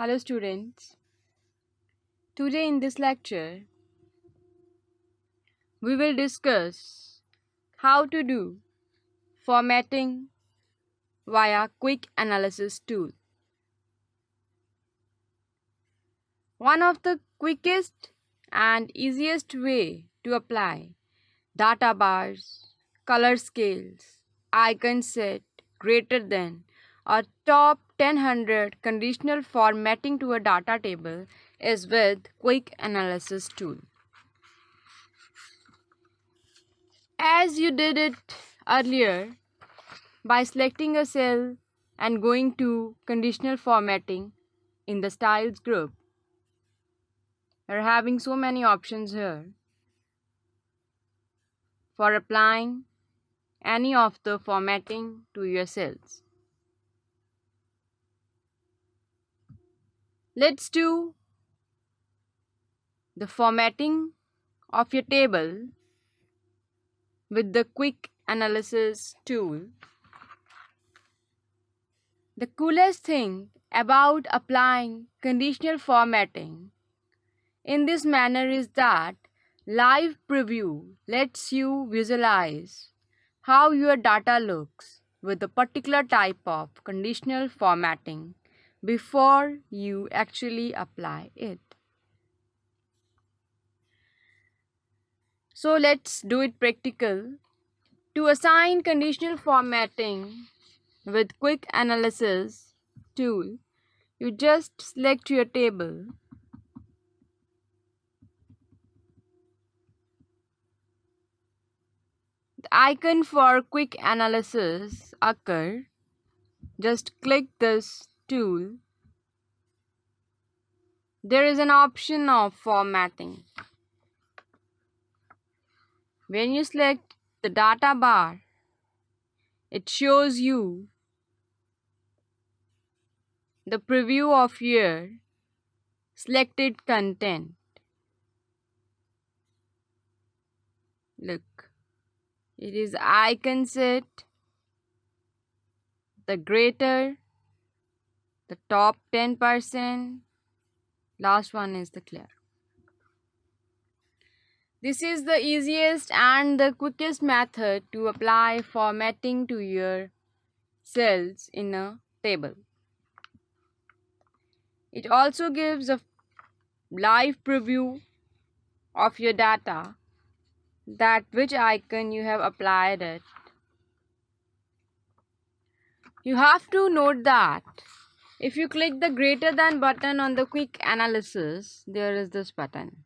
Hello students. Today in this lecture, we will discuss how to do formatting via quick analysis tool. One of the quickest and easiest way to apply data bars, color scales, icon set, greater than, or top 100 conditional formatting to a data table is with quick analysis tool. As you did it earlier by selecting a cell and going to conditional formatting in the styles group. You're having so many options here for applying any of the formatting to your cells. Let's do the formatting of your table with the quick analysis tool. The coolest thing about applying conditional formatting in this manner is that live preview lets you visualize how your data looks with a particular type of conditional formatting before you actually apply it. So let's do it practical. To assign conditional formatting with quick analysis tool, you just select your table. The icon for quick analysis occur. Just click this tool. There is an option of formatting. When you select the data bar, it shows you the preview of your selected content. Look, it is icon set, the greater, the top 10%, last one is the clear. This is the easiest and the quickest method to apply formatting to your cells in a table. It also gives a live preview of your data, that which icon you have applied it. You have to note that if you click the greater than button on the quick analysis, there is this button.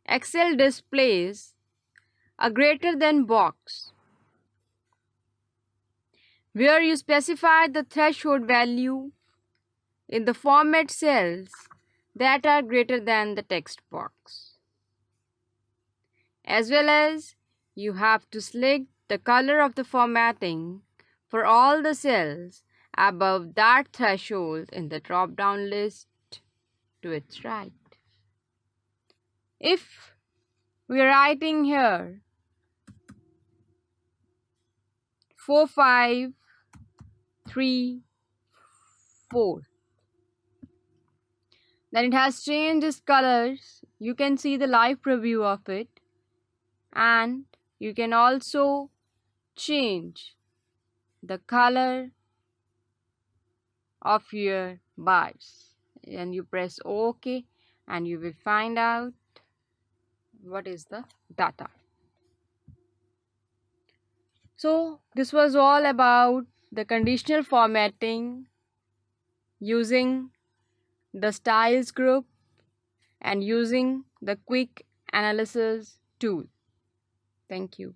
Excel displays a greater than box where you specify the threshold value in the format cells that are greater than the text box. As well as you have to select the color of the formatting for all the cells above that threshold in the drop-down list to its right. If we are writing here 4534, then it has changed its colors. You can see the live preview of it, and you can also change the color of your bars, and you press OK and you will find out what is the data. So this was all about the conditional formatting using the styles group and using the quick analysis tool. Thank you.